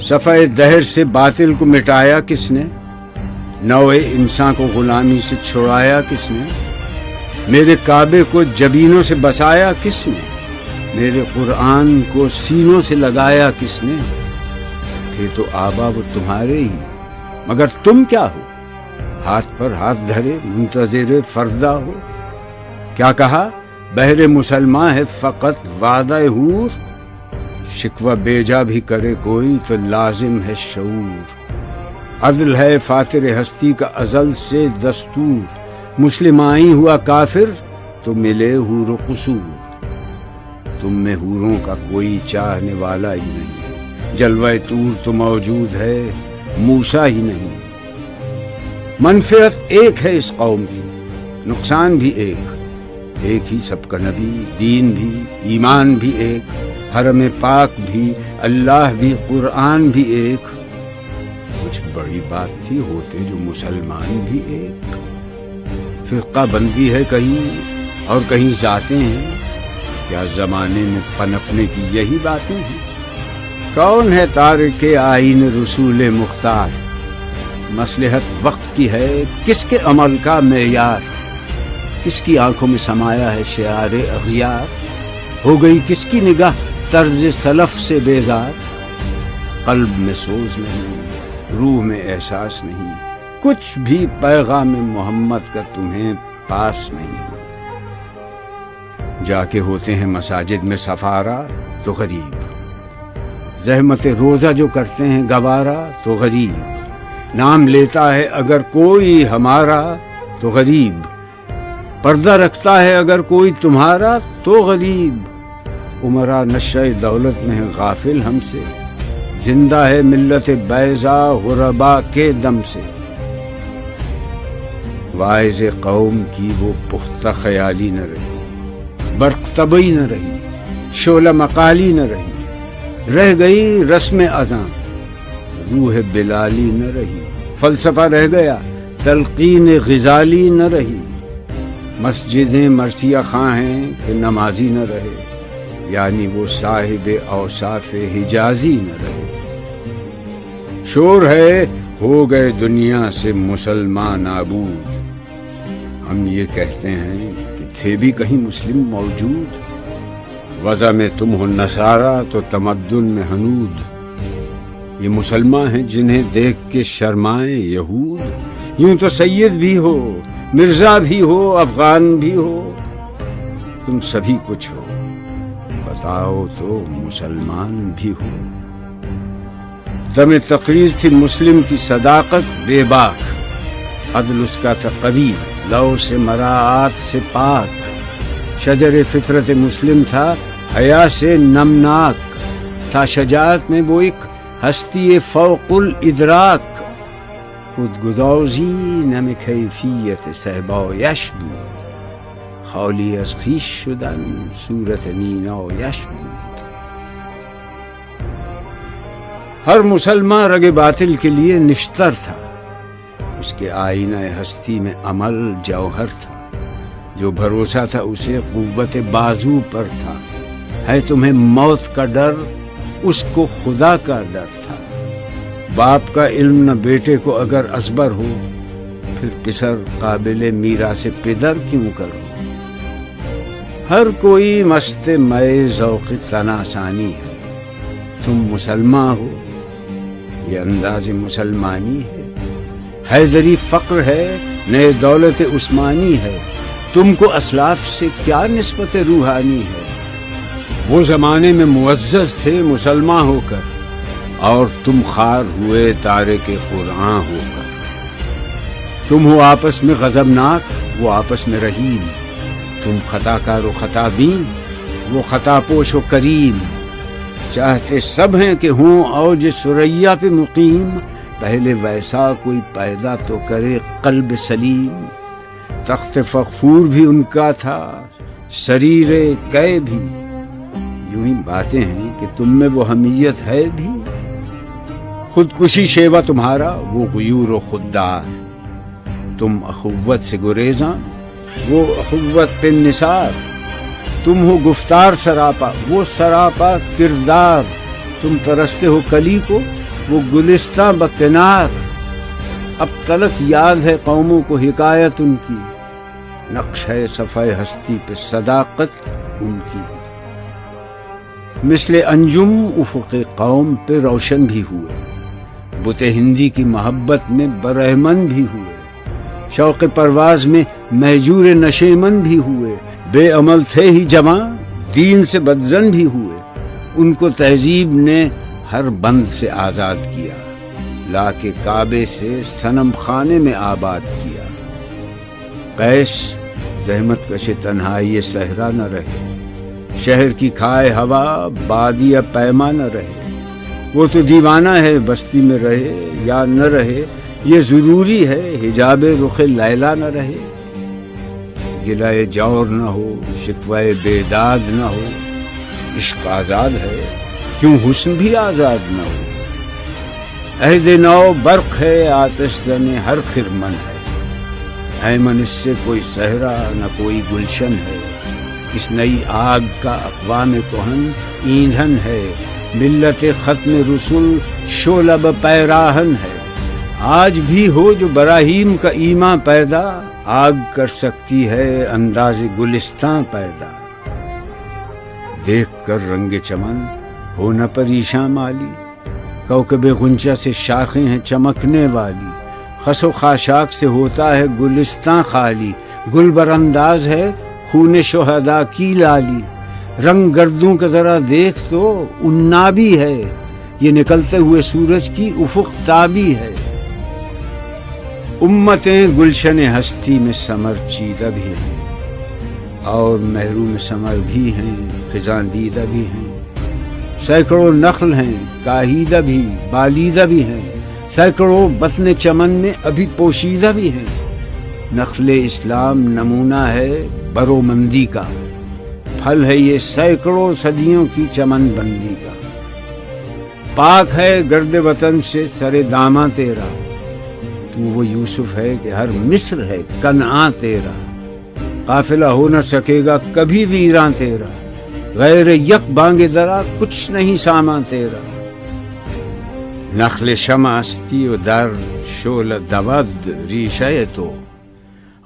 صفحہ دہر سے باطل کو مٹایا کس نے؟ نوع انسان کو غلامی سے چھڑایا کس نے؟ میرے کعبے کو جبینوں سے بسایا کس نے؟ میرے قرآن کو سینوں سے لگایا کس نے؟ تھے تو آبا وہ تمہارے ہی، مگر تم کیا ہو؟ ہاتھ پر ہاتھ دھرے منتظر فردا ہو۔ کیا کہا؟ بہر مسلمان ہے فقط وعدہ حور، شکوہ بیجا بھی کرے کوئی تو لازم ہے شعور۔ عدل ہے فاتر ہستی کا ازل سے دستور، مسلم آئی ہوا کافر تو ملے حور و قصور۔ تم میں حوروں کا کوئی چاہنے والا ہی نہیں، جلوہ طور تو موجود ہے موسیٰ ہی نہیں۔ منفعت ایک ہے اس قوم کی، نقصان بھی ایک ہی سب کا نبی، دین بھی، ایمان بھی ایک، حرم پاک بھی، اللہ بھی، قرآن بھی ایک۔ کچھ بڑی بات تھی ہوتے جو مسلمان بھی ایک۔ فرقہ بندی ہے کہیں اور کہیں ذاتیں ہیں، کیا زمانے میں پنپنے کی یہی باتیں ہیں؟ کون ہے تارک آئین رسول مختار؟ مصلحت وقت کی ہے کس کے عمل کا معیار؟ کس کی آنکھوں میں سمایا ہے شعار اغیار؟ ہو گئی کس کی نگاہ طرز سلف سے بیزار؟ قلب میں سوز نہیں، روح میں احساس نہیں، کچھ بھی پیغام محمد کا تمہیں پاس نہیں۔ جا کے ہوتے ہیں مساجد میں سفارا تو غریب، زحمت روزہ جو کرتے ہیں گوارا تو غریب، نام لیتا ہے اگر کوئی ہمارا تو غریب، پردہ رکھتا ہے اگر کوئی تمہارا تو غریب۔ عمرہ نشہ دولت میں ہے غافل ہم سے، زندہ ہے ملت بیضا غربا کے دم سے۔ واعظ قوم کی وہ پختہ خیالی نہ رہی، برق طبعی نہ رہی، شعلہ مقالی نہ رہی، رہ گئی رسم اذان، روح بلالی نہ رہی، فلسفہ رہ گیا، تلقین غزالی نہ رہی۔ مسجدیں مرثیہ خواں ہیں کہ نمازی نہ رہے، یعنی وہ صاحب اوصاف حجازی نہ رہے۔ شور ہے ہو گئے دنیا سے مسلمان نابود، ہم یہ کہتے ہیں کہ تھے بھی کہیں مسلم موجود۔ وضع میں تم ہو نصارہ تو تمدن میں ہنود، یہ مسلمان ہیں جنہیں دیکھ کے شرمائیں یہود۔ یوں تو سید بھی ہو، مرزا بھی ہو، افغان بھی ہو، تم سبھی کچھ ہو، بتاؤ تو مسلمان بھی ہو۔ دم تقریر تھی مسلم کی صداقت بے باک، عدل اس کا تھا قوی، لو سے مراعات سے پاک، شجر فطرت مسلم تھا حیا سے نمناک، تھا شجاعت میں وہ ایک ہستی فوق الادراک، خود گدازی نم کیفیت صحبایش بود، خالی از خویش شدن صورت مینایش بود۔ ہر مسلمان رگ باطل کے لیے نشتر تھا، اس کے آئینہ ہستی میں عمل جوہر تھا، جو بھروسہ تھا اسے قوت بازو پر تھا۔ ہے تمہیں موت کا ڈر، اس کو خدا کا ڈر تھا۔ باپ کا علم نہ بیٹے کو اگر ازبر ہو، پھر پسر قابل میراث پدر کیوں کرو؟ ہر کوئی مست مئے ذوق تناسانی ہے، تم مسلمان ہو، یہ انداز مسلمانی ہے۔ حیدری فقر ہے، نئے دولت عثمانی ہے، تم کو اسلاف سے کیا نسبت روحانی ہے؟ وہ زمانے میں معزز تھے مسلمان ہو کر، اور تم خار ہوئے تارک قرآن ہو کر۔ تم ہو آپس میں غضبناک، وہ آپس میں رحیم، تم خطا کار و خطا بین، وہ خطا پوش و کریم۔ چاہتے سب ہیں کہ ہوں اوج ثریا پہ مقیم، پہلے ویسا کوئی پیدا تو کرے قلب سلیم۔ تخت فغفور بھی ان کا تھا، سریر قے بھی، یوں ہی باتیں ہیں کہ تم میں وہ حمیت ہے بھی۔ خودکشی شیوا تمہارا، وہ غیور و خوددار، تم اخوت سے گریزاں، وہ اخوت پہ نثار۔ تم ہو گفتار سراپا، وہ سراپا کردار، تم ترستے ہو کلی کو، وہ گلستاں بکنار، اب تلک یاد ہے قوموں کو حکایت ان کی، نقش ہے صفحہ ہستی پہ صداقت ان کی، مثل انجم افق قوم پہ روشن بھی ہوئے، بت ہندی کی محبت میں برہمن بھی ہوئے، شوق پرواز میں مہجور نشیمن بھی ہوئے، بے عمل تھے ہی جوان دین سے بدزن بھی ہوئے، ان کو تہذیب نے ہر بند سے آزاد کیا، لا کے کعبے سے صنم خانے میں آباد کیا۔ قیس زحمت کش تنہائی صحرا نہ رہے، شہر کی کھائے ہوا بادیہ پیما نہ رہے، وہ تو دیوانہ ہے بستی میں رہے یا نہ رہے، یہ ضروری ہے حجاب رخ لیلا نہ رہے، گلائے جور نہ ہو شکوائے بیداد نہ ہو، عشق آزاد ہے کیوں حسن بھی آزاد نہ ہو، عہد نو برق ہے آتش زن ہر خرمن ہے، ایمن اس سے کوئی صحرا نہ کوئی گلشن ہے، اس نئی آگ کا اقوام کہن ایندھن ہے، ملت ختم رسول شعلہ پیراہن ہے، آج بھی ہو جو براہیم کا ایمان پیدا، آگ کر سکتی ہے انداز گلستاں پیدا، دیکھ کر رنگ چمن ہو نہ پریشاں مالی، کوکب غنچہ سے شاخیں ہیں چمکنے والی، خس و خاشاک سے ہوتا ہے گلستاں خالی، گل برانداز ہے خون شہداء کی لالی، رنگ گردوں کا ذرا دیکھ تو انابی ہے، یہ نکلتے ہوئے سورج کی افق تابی ہے، امتیں گلشن ہستی میں سمر چیدہ بھی ہیں، اور محروم ثمر بھی ہیں خزاں دیدہ بھی ہیں، سینکڑوں نخل ہیں کاہیدہ بھی بالیدہ بھی ہیں، سینکڑوں بطن چمن میں ابھی پوشیدہ بھی ہیں، نخل اسلام نمونہ ہے برومندی کا، پھل ہے یہ سینکڑوں صدیوں کی چمن بندی کا، پاک ہے گرد وطن سے سر داماں تیرا، تو وہ یوسف ہے کہ ہر مصر ہے کنعاں تیرا، قافلہ ہو نہ سکے گا کبھی ویراں تیرا، غیر یک بانگ درا کچھ نہیں سامان تیرا، نخل شمع استی و در شعل دود ریشہ تو،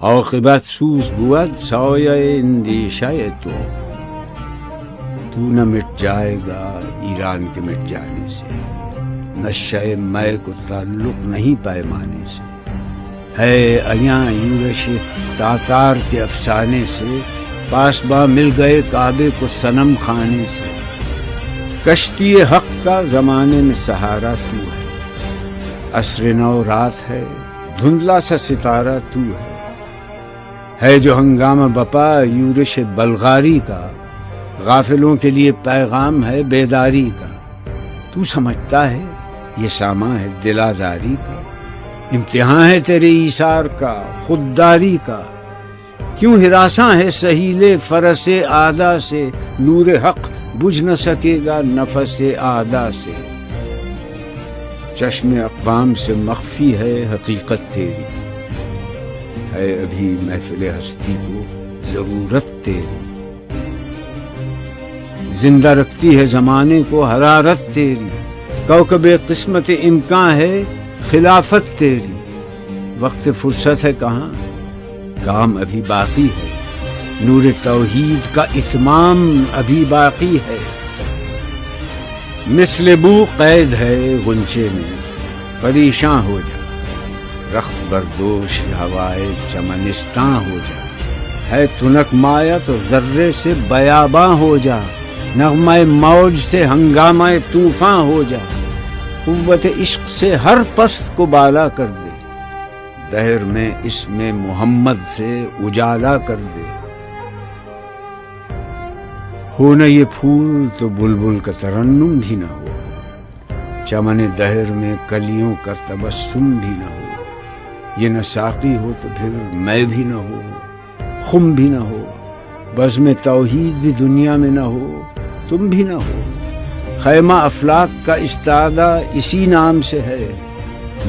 عاقبت سوز بود سایہ اندیشہ تو نہ مٹ جائے گا ایران کے مٹ جانے سے، نشہ مے کو تعلق نہیں پیمانے سے، ہے ایاں یورش تاتار کے افسانے سے، پاسباں مل گئے کعبے کو صنم خانے سے، کشتی حق کا زمانے میں سہارا تو ہے، عصر نو رات ہے دھندلا سا ستارہ تو ہے جو ہنگامہ بپا یورش بلغاری کا، غافلوں کے لیے پیغام ہے بیداری کا، تو سمجھتا ہے یہ سامان ہے دلاداری کا، امتحان ہے تیرے ایثار کا خودداری کا، کیوں ہراساں ہے سہیل فرس آدھا سے، نور حق بجھ نہ سکے گا نفس آدھا سے، چشم اقوام سے مخفی ہے حقیقت تیری، ہے ابھی محفل ہستی کو ضرورت تیری، زندہ رکھتی ہے زمانے کو حرارت تیری، کوکب قسمت امکان ہے خلافت تیری، وقت فرصت ہے کہاں کام ابھی باقی ہے، نور توحید کا اتمام ابھی باقی ہے، مثل بو قید ہے غنچے میں پریشاں ہو جا، رخت بردوش ہوائے چمنستاں ہو جا، ہے تنک مایا تو ذرے سے بیاباں ہو جا، نغمہ موج سے ہنگامہ طوفاں ہو جا، قوت عشق سے ہر پست کو بالا کر دے، دہر میں اس میں محمد سے اجالا کر دے، ہو نہ یہ پھول تو بلبل کا ترنم بھی نہ ہو، چمن دہر میں کلیوں کا تبسم بھی نہ ہو، یہ نہ ساقی ہو تو پھر میں بھی نہ ہو، خم بھی نہ ہو، بزم توحید بھی دنیا میں نہ ہو، تم بھی نہ ہو، خیمہ افلاک کا استادہ اسی نام سے ہے،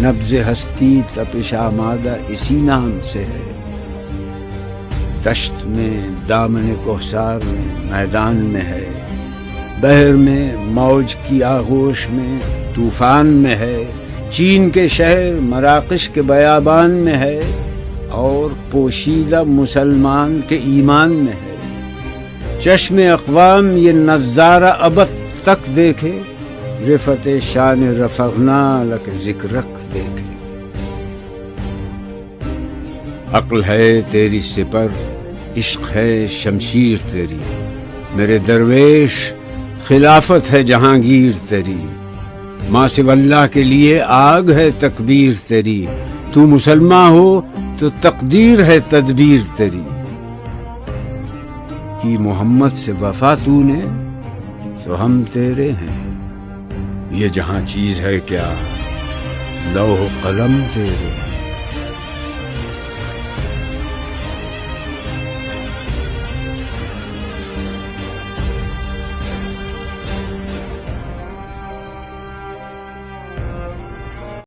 نبض ہستی تپش آمادہ اسی نام سے ہے، دشت میں دامن کوثر میں میدان میں ہے، بحر میں موج کی آغوش میں طوفان میں ہے، چین کے شہر مراکش کے بیابان میں ہے، اور پوشیدہ مسلمان کے ایمان میں ہے۔ چشم اقوام یہ نظارہ ابد تک دیکھے، رفعت شان رفعنا لک ذکرک دیکھے۔ عقل ہے تیری سپر، عشق ہے شمشیر تیری، میرے درویش خلافت ہے جہانگیر تیری۔ ماں سوی اللہ کے لیے آگ ہے تکبیر تیری، تو مسلمان ہو تو تقدیر ہے تدبیر تیری۔ کی محمد سے وفا تو نے تو ہم تیرے ہیں، یہ جہاں چیز ہے کیا لوح قلم تیرے ہیں۔